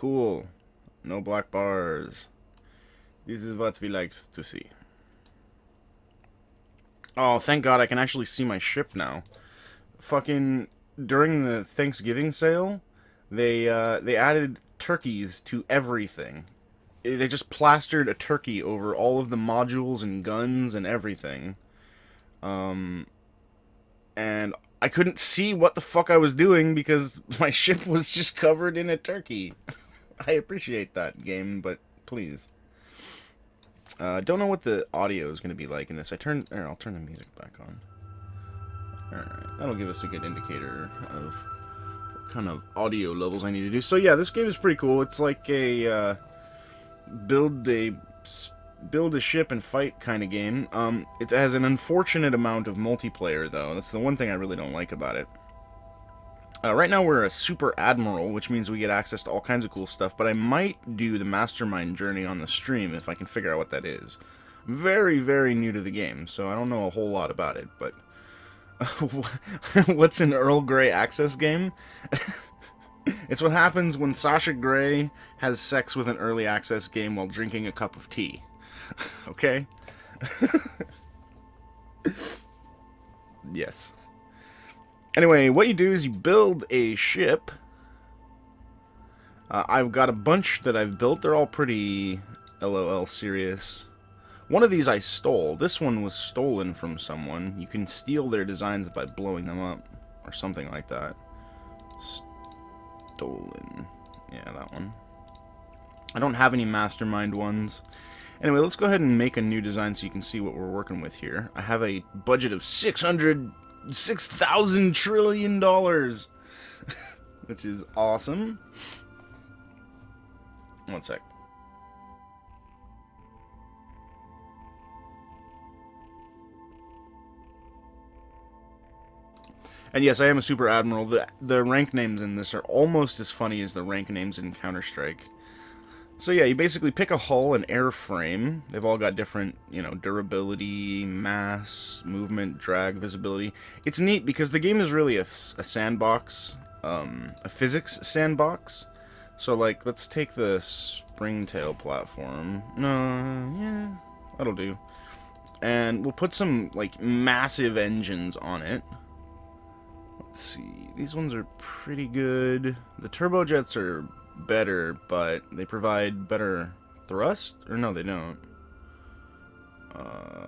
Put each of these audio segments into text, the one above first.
Cool. No black bars. This is what we like to see. Oh, thank God I can actually see my ship now. Fucking during the Thanksgiving sale, they added turkeys to everything. They just plastered a turkey over all of the modules and guns and everything. And I couldn't see what the fuck I was doing because my ship was just covered in a turkey. I appreciate that, game, but please. Don't know what the audio is going to be like in this. I'll turn the music back on. Alright, that'll give us a good indicator of what kind of audio levels I need to do. So yeah, this game is pretty cool. It's like a build a ship and fight kind of game. It has an unfortunate amount of multiplayer, though. That's the one thing I really don't like about it. Right now we're a Super Admiral, which means we get access to all kinds of cool stuff, but I might do the Mastermind journey on the stream if I can figure out what that is. I'm very, very new to the game, so I don't know a whole lot about it, but... What's an Earl Grey access game? It's what happens when Sasha Grey has sex with an early access game while drinking a cup of tea. Okay? Yes. Anyway, what you do is you build a ship. I've got a bunch that I've built. They're all pretty LOL serious. One of these I stole. This one was stolen from someone. You can steal their designs by blowing them up. Or something like that. Stolen. Yeah, that one. I don't have any mastermind ones. Anyway, let's go ahead and make a new design so you can see what we're working with here. I have a budget of $6,000 trillion, which is awesome. One sec. And yes, I am a Super Admiral. The rank names in this are almost as funny as the rank names in Counter-Strike. So yeah, you basically pick a hull and airframe. They've all got different, you know, durability, mass, movement, drag, visibility. It's neat because the game is really a sandbox, a physics sandbox. So like, let's take the springtail platform. No, yeah, that'll do. And we'll put some, like, massive engines on it. Let's see, these ones are pretty good. The turbojets are better, but they provide better thrust? Or no, they don't.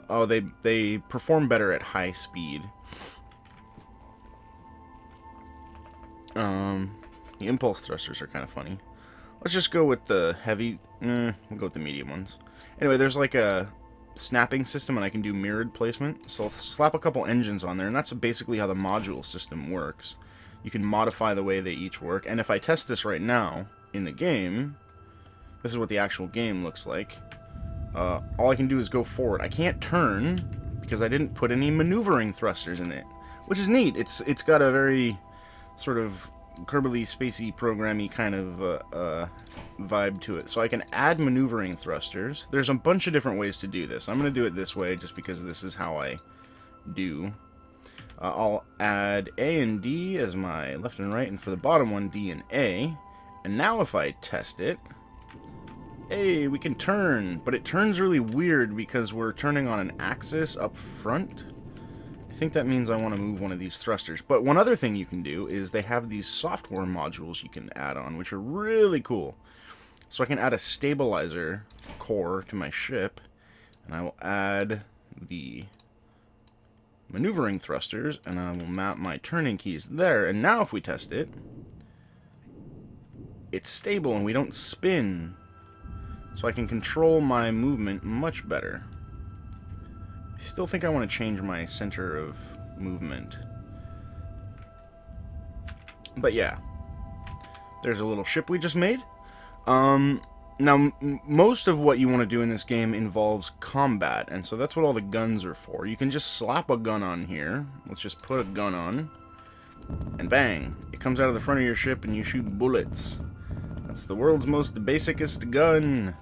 Oh, they perform better at high speed. The impulse thrusters are kind of funny. Let's just go with the heavy... we'll go with the medium ones. Anyway, there's like a snapping system, and I can do mirrored placement. So I'll slap a couple engines on there, and that's basically how the module system works. You can modify the way they each work, and if I test this right now in the game, this is what the actual game looks like. All I can do is go forward. I can't turn because I didn't put any maneuvering thrusters in it, which is neat. It's got a very sort of Kerbally spacey programmy kind of vibe to it. So I can add maneuvering thrusters. There's a bunch of different ways to do this. I'm going to do it this way just because this is how I do. I'll add A and D as my left and right, and for the bottom one, D and A. And now if I test it, hey, we can turn, but it turns really weird because we're turning on an axis up front. I think that means I want to move one of these thrusters. But one other thing you can do is they have these software modules you can add on, which are really cool. So I can add a stabilizer core to my ship, and I will add the maneuvering thrusters, and I will map my turning keys there. And now if we test it, it's stable and we don't spin. So I can control my movement much better. I still think I want to change my center of movement. But yeah. There's a little ship we just made. Now, most of what you want to do in this game involves combat, and so that's what all the guns are for. You can just slap a gun on here. Let's just put a gun on. And bang! It comes out of the front of your ship and you shoot bullets. That's the world's most basicest gun.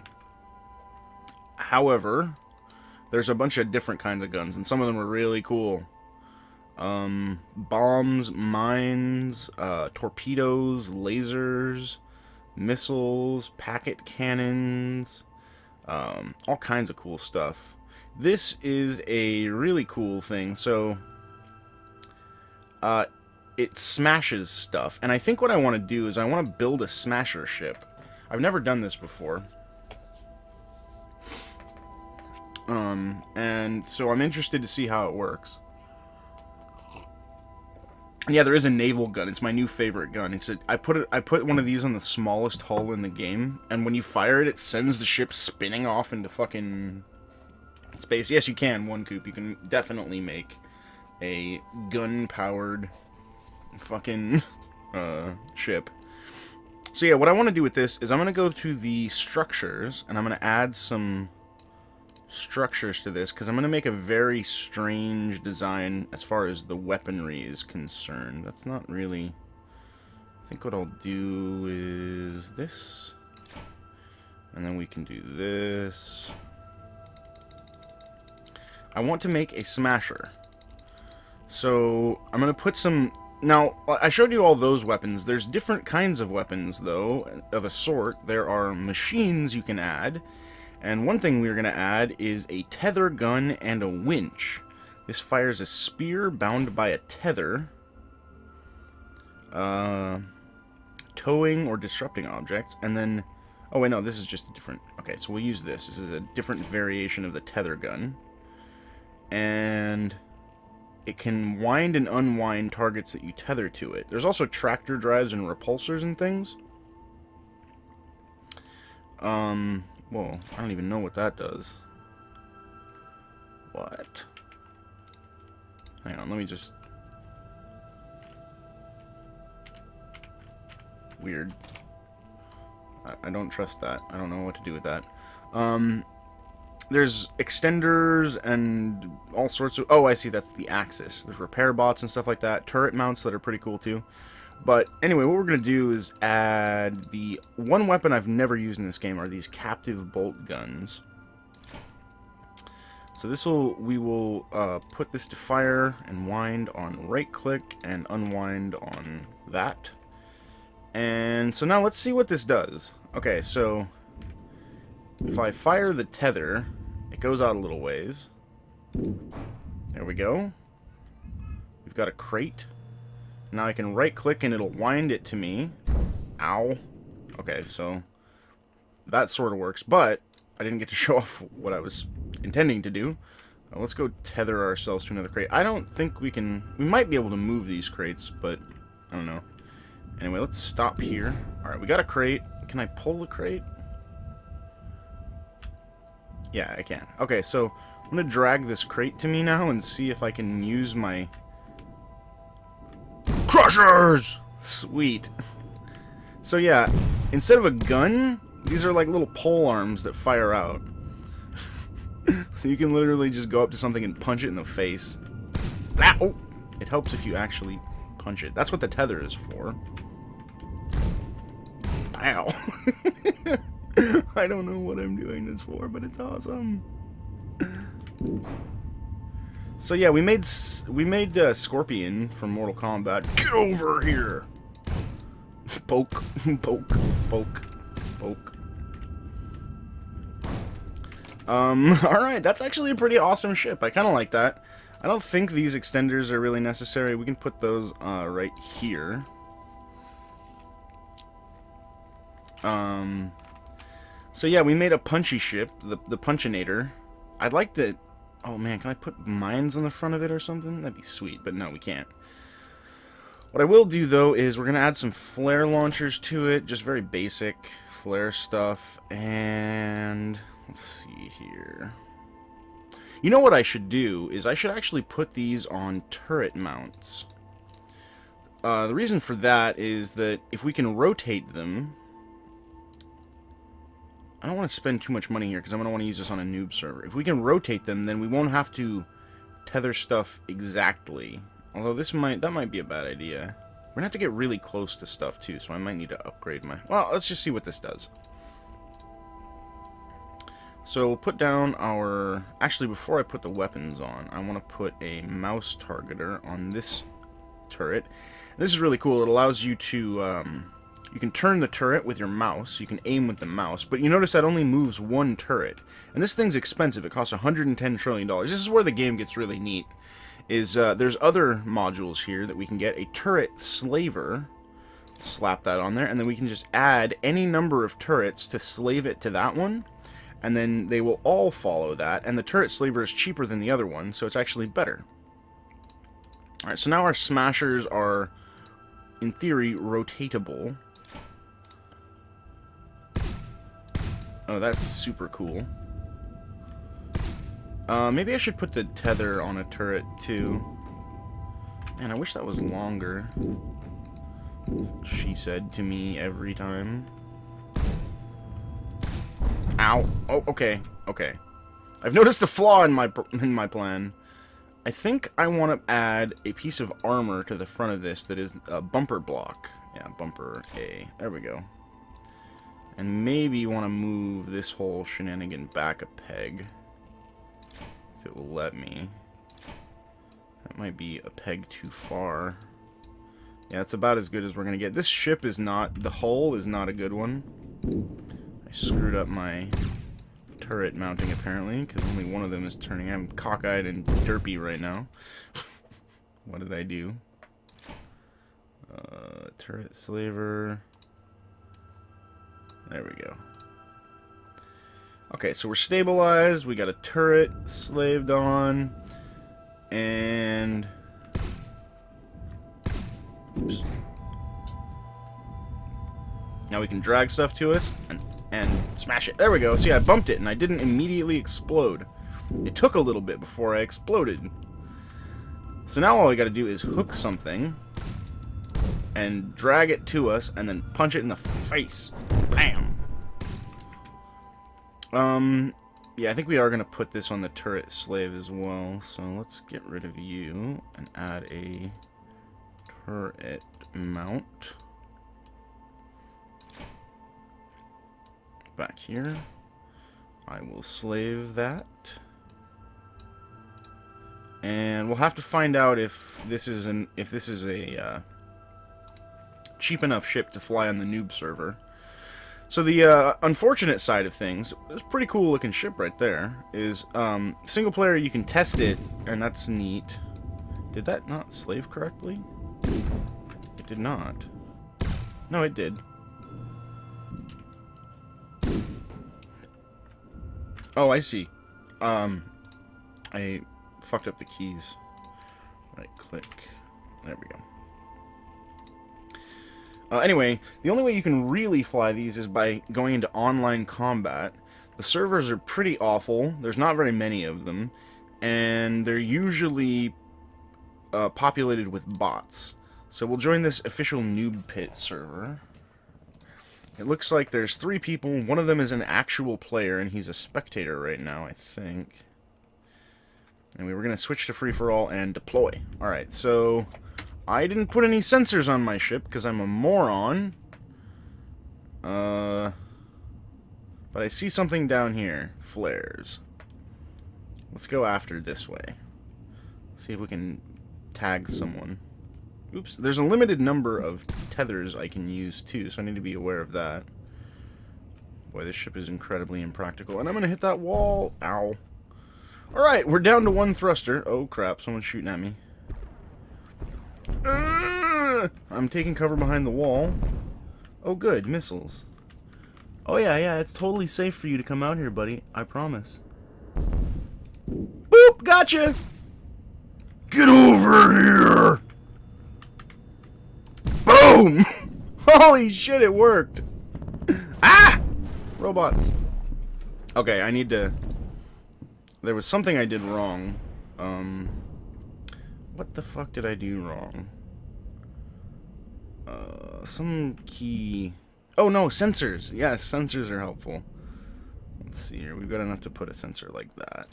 However, there's a bunch of different kinds of guns, and some of them are really cool. Bombs, mines, torpedoes, lasers, missiles, packet cannons, all kinds of cool stuff. This is a really cool thing. So, it smashes stuff. And I think what I want to do is I want to build a smasher ship. I've never done this before. And so I'm interested to see how it works. And yeah, there is a naval gun. It's my new favorite gun. I put one of these on the smallest hull in the game, and when you fire it, it sends the ship spinning off into fucking space. Yes, you can, One Coop. You can definitely make a gun-powered fucking ship. So yeah, what I want to do with this is I'm going to go to the structures, and I'm going to add some structures to this, because I'm going to make a very strange design as far as the weaponry is concerned. That's not really... I think what I'll do is this, and then we can do this. I want to make a smasher. So I'm going to put some... Now, I showed you all those weapons. There's different kinds of weapons, though, of a sort. There are machines you can add. And one thing we're going to add is a tether gun and a winch. This fires a spear bound by a tether, towing or disrupting objects, and then... Oh, wait, no, this is just a different... Okay, so we'll use this. This is a different variation of the tether gun. And it can wind and unwind targets that you tether to it. There's also tractor drives and repulsors and things. Whoa, I don't even know what that does. What? Hang on, let me just... Weird. I don't trust that. I don't know what to do with that. There's extenders and all sorts of... Oh, I see, that's the axis. There's repair bots and stuff like that. Turret mounts that are pretty cool, too. But anyway, what we're going to do is add the one weapon I've never used in this game are these captive bolt guns. So we will put this to fire and wind on right click and unwind on that. And so now let's see what this does. Okay, so if I fire the tether, it goes out a little ways. There we go. We've got a crate. Now I can right-click and it'll wind it to me. Ow. Okay, so that sort of works, but I didn't get to show off what I was intending to do. Let's go tether ourselves to another crate. I don't think we can... We might be able to move these crates, but I don't know. Anyway, let's stop here. Alright, we got a crate. Can I pull the crate? Yeah, I can. Okay, so I'm going to drag this crate to me now and see if I can use my... Crushers! Sweet. So yeah, instead of a gun, these are like little pole arms that fire out. So you can literally just go up to something and punch it in the face. Ah, oh! It helps if you actually punch it. That's what the tether is for. Pow! I don't know what I'm doing this for, but it's awesome. So yeah, we made Scorpion from Mortal Kombat. Get over here! Poke, poke, poke, poke. Alright, that's actually a pretty awesome ship. I kind of like that. I don't think these extenders are really necessary. We can put those right here. So yeah, we made a punchy ship, the Punchinator. I'd like to... Oh man, can I put mines on the front of it or something? That'd be sweet, but no, we can't. What I will do, though, is we're going to add some flare launchers to it. Just very basic flare stuff. And let's see here. You know what I should do is I should actually put these on turret mounts. The reason for that is that if we can rotate them... I don't want to spend too much money here because I'm going to want to use this on a noob server. If we can rotate them, then we won't have to tether stuff exactly. Although that might be a bad idea. We're going to have to get really close to stuff too, so I might need to upgrade my... Well, let's just see what this does. So we'll put down our... Actually, before I put the weapons on, I want to put a mouse targeter on this turret. This is really cool. It allows you to You can turn the turret with your mouse. You can aim with the mouse. But you notice that only moves one turret. And this thing's expensive. It costs $110 trillion. This is where the game gets really neat. There's other modules here that we can get. A turret slaver. Slap that on there. And then we can just add any number of turrets to slave it to that one. And then they will all follow that. And the turret slaver is cheaper than the other one. So it's actually better. Alright, so now our smashers are, in theory, rotatable. Oh, that's super cool. Maybe I should put the tether on a turret, too. Man, I wish that was longer. She said to me every time. Ow. Oh, okay. Okay. I've noticed a flaw in my plan. I think I want to add a piece of armor to the front of this that is a bumper block. Yeah, bumper A. There we go. And maybe want to move this whole shenanigan back a peg. If it will let me. That might be a peg too far. Yeah, it's about as good as we're going to get. This ship is not... The hull is not a good one. I screwed up my turret mounting, apparently, because only one of them is turning. I'm cockeyed and derpy right now. What did I do? Turret slaver... There we go. Okay, so we're stabilized. We got a turret slaved on. And... Oops. Now we can drag stuff to us and smash it. There we go. See, I bumped it and I didn't immediately explode. It took a little bit before I exploded. So now all we gotta do is hook something and drag it to us and then punch it in the face. Bam! Yeah, I think we are going to put this on the turret slave as well. So let's get rid of you and add a turret mount. Back here. I will slave that. And we'll have to find out if this is a cheap enough ship to fly on the noob server. So the unfortunate side of things, it's a pretty cool looking ship right there, is single player you can test it, and that's neat. Did that not slave correctly? It did not. No, it did. Oh, I see. I fucked up the keys. Right click. There we go. Anyway, the only way you can really fly these is by going into online combat. The servers are pretty awful. There's not very many of them. And they're usually populated with bots. So we'll join this official noob pit server. It looks like there's 3 people. One of them is an actual player, and he's a spectator right now, I think. And we were going to switch to free-for-all and deploy. Alright, so... I didn't put any sensors on my ship because I'm a moron. But I see something down here. Flares. Let's go after this way. See if we can tag someone. Oops. There's a limited number of tethers I can use too, so I need to be aware of that. Boy, this ship is incredibly impractical. And I'm going to hit that wall. Ow. Alright, we're down to 1 thruster. Oh crap, someone's shooting at me. I'm taking cover behind the wall. Oh good, missiles. Oh yeah, it's totally safe for you to come out here, buddy. I promise. Boop! Gotcha! Get over here! Boom! Holy shit, it worked! Ah! Robots. Okay, I need to... There was something I did wrong. What the fuck did I do wrong? Some key... Oh no, sensors! Yes, sensors are helpful. Let's see here. We've got enough to put a sensor like that.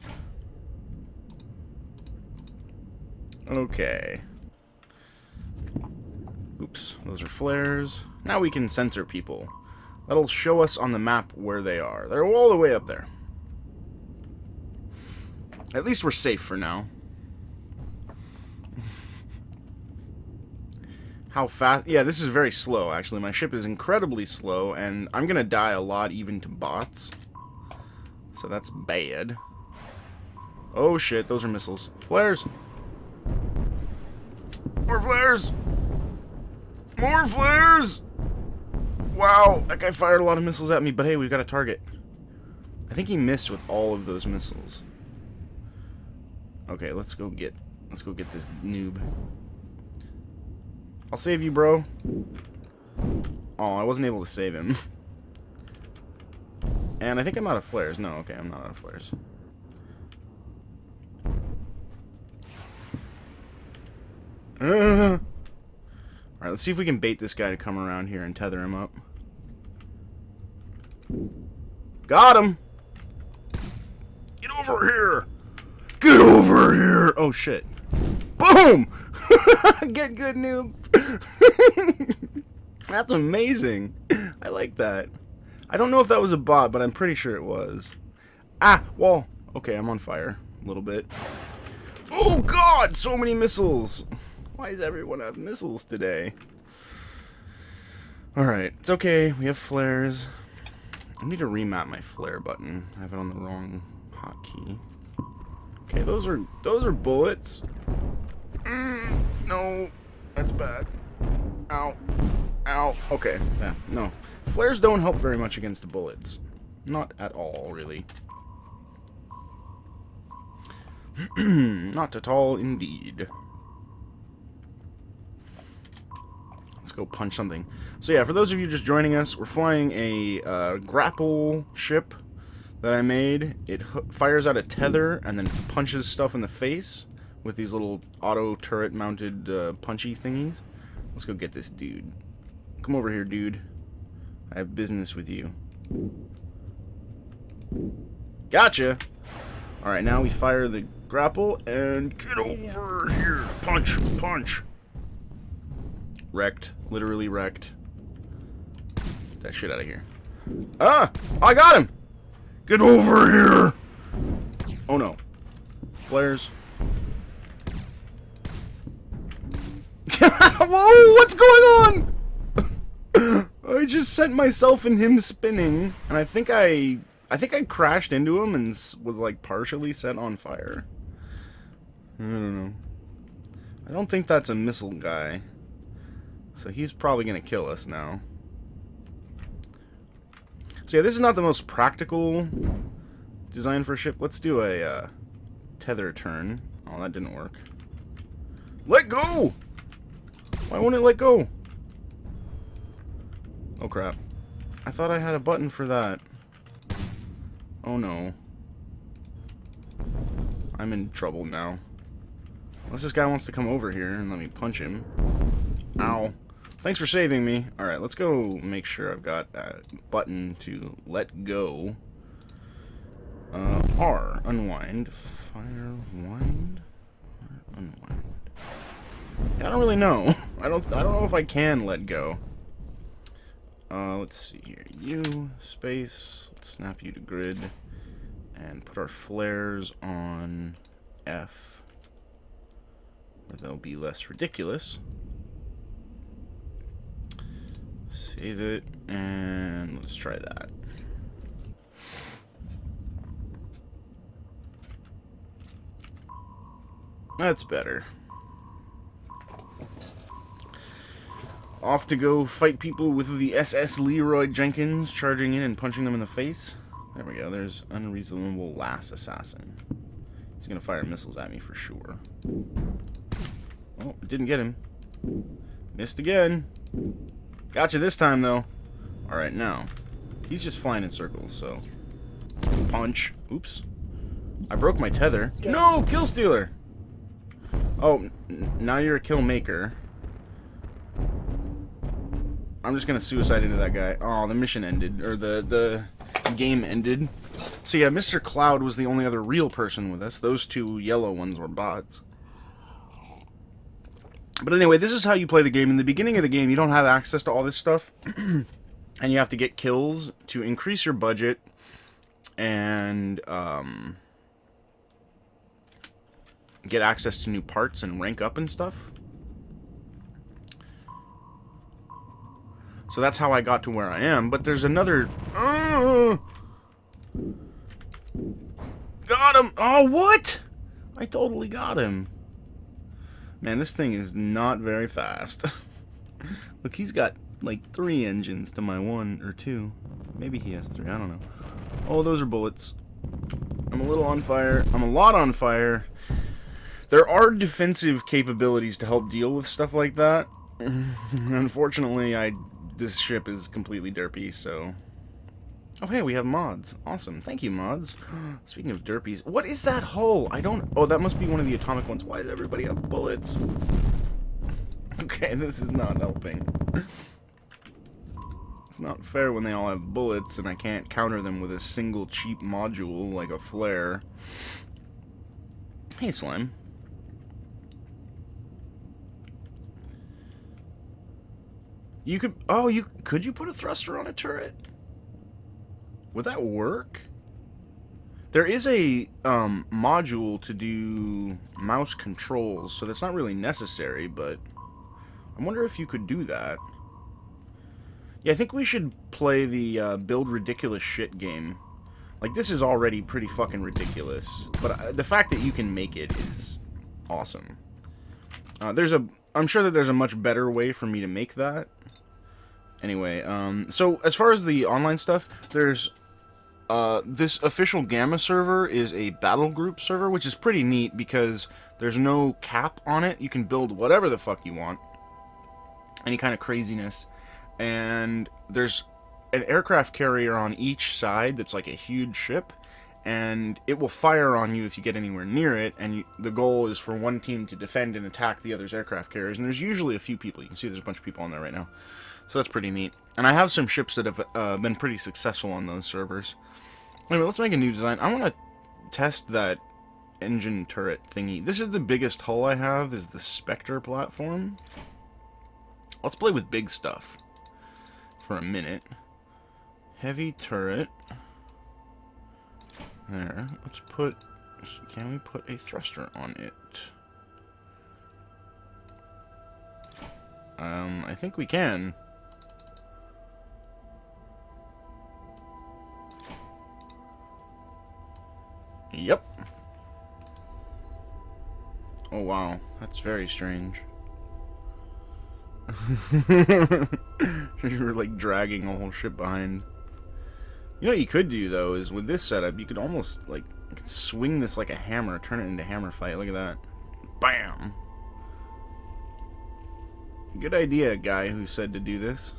Okay. Oops, those are flares. Now we can censor people. That'll show us on the map where they are. They're all the way up there. At least we're safe for now. how fast... Yeah, this is very slow, actually. My ship is incredibly slow, and I'm gonna die a lot even to bots. So that's bad. Oh, shit. Those are missiles. Flares! More flares! More flares! Wow, that guy fired a lot of missiles at me, but hey, we've got a target. I think he missed with all of those missiles. Okay, let's go get this noob. I'll save you, bro. Oh, I wasn't able to save him. And I think I'm out of flares. No, okay, I'm not out of flares. Alright, let's see if we can bait this guy to come around here and tether him up. Got him! Get over here! Get over here! Oh, shit. Boom! Get good, noob. That's amazing. I like that. I don't know if that was a bot, but I'm pretty sure it was. Ah, wall. Okay, I'm on fire. A little bit. Oh, God! So many missiles! Why does everyone have missiles today? Alright, it's okay. We have flares. I need to remap my flare button. I have it on the wrong hotkey. Okay, those are bullets. No, that's bad. Ow. Ow. Okay, yeah, no. Flares don't help very much against the bullets. Not at all, really. Not at all, indeed. Let's go punch something. So yeah, for those of you just joining us, we're flying a grapple ship that I made. It fires out a tether and then punches stuff in the face with these little auto turret mounted punchy thingies. Let's go get this dude. Come over here, dude. I have business with you. Gotcha! Alright, now we fire the grapple and get over here. Punch, punch. Wrecked. Literally wrecked. Get that shit out of here. Ah! I got him! Get over here! Oh no. Flares. Whoa! What's going on? I just sent myself and him spinning, and I think I crashed into him and was like partially set on fire. I don't know. I don't think that's a missile guy. So he's probably gonna kill us now. So yeah, this is not the most practical design for a ship. Let's do a tether turn. Oh, that didn't work. Let go! Why won't it let go? Oh crap. I thought I had a button for that. Oh no. I'm in trouble now. Unless this guy wants to come over here and let me punch him. Ow. Thanks for saving me. Alright, let's go make sure I've got a button to let go. R. Unwind. Fire. Wind. Unwind. Yeah, I don't really know. I don't know if I can let go. Let's see here. U. Space. Let's snap you to grid. And put our flares on F. Where they'll be less ridiculous. Save it, and let's try that. That's better. Off to go fight people with the SS Leroy Jenkins, charging in and punching them in the face. There we go, there's Unreasonable Lass Assassin. He's gonna fire missiles at me for sure. Oh, didn't get him. Missed again. Gotcha this time, though. Alright, now. He's just flying in circles, so... Punch. Oops. I broke my tether. No! Kill stealer! Oh, now you're a kill maker. I'm just gonna suicide into that guy. Oh, the mission ended. Or the game ended. So yeah, Mr. Cloud was the only other real person with us. Those two yellow ones were bots. But anyway, this is how you play the game. In the beginning of the game, you don't have access to all this stuff. And you have to get kills to increase your budget. And get access to new parts and rank up and stuff. So that's how I got to where I am. But there's another... got him! Oh, what? I totally got him. Man, this thing is not very fast. Look, he's got like 3 engines to my 1 or 2. Maybe he has 3, I don't know. Oh, those are bullets. I'm a little on fire. I'm a lot on fire. There are defensive capabilities to help deal with stuff like that. Unfortunately, this ship is completely derpy, so... Oh, hey, we have mods. Awesome. Thank you, mods. Speaking of derpies, what is that hull? I don't... Oh, that must be one of the atomic ones. Why does everybody have bullets? Okay, this is not helping. It's not fair when they all have bullets and I can't counter them with a single cheap module like a flare. Hey, Slime. You could... Oh, could you put a thruster on a turret? Would that work? There is a module to do mouse controls, so that's not really necessary, but I wonder if you could do that. Yeah, I think we should play the build ridiculous shit game. Like, this is already pretty fucking ridiculous, but the fact that you can make it is awesome. I'm sure that there's a much better way for me to make that. Anyway, so as far as the online stuff, there's this official Gamma server is a battle group server, which is pretty neat because there's no cap on it. You can build whatever the fuck you want, any kind of craziness, and there's an aircraft carrier on each side that's like a huge ship, and it will fire on you if you get anywhere near it, and the goal is for one team to defend and attack the other's aircraft carriers, and there's usually a few people. You can see there's a bunch of people on there right now. So that's pretty neat. And I have some ships that have been pretty successful on those servers. Anyway, let's make a new design. I want to test that engine turret thingy. This is the biggest hull I have, is the Spectre platform. Let's play with big stuff for a minute. Heavy turret. There. Let's put... Can we put a thruster on it? I think we can. Yep. Oh wow, that's very strange. You were like dragging a whole ship behind. You know what you could do though is with this setup, you could almost like swing this like a hammer, turn it into hammer fight. Look at that. Bam. Good idea, guy who said to do this.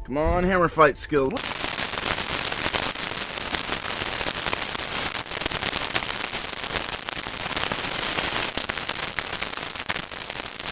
Come on, hammer fight skills.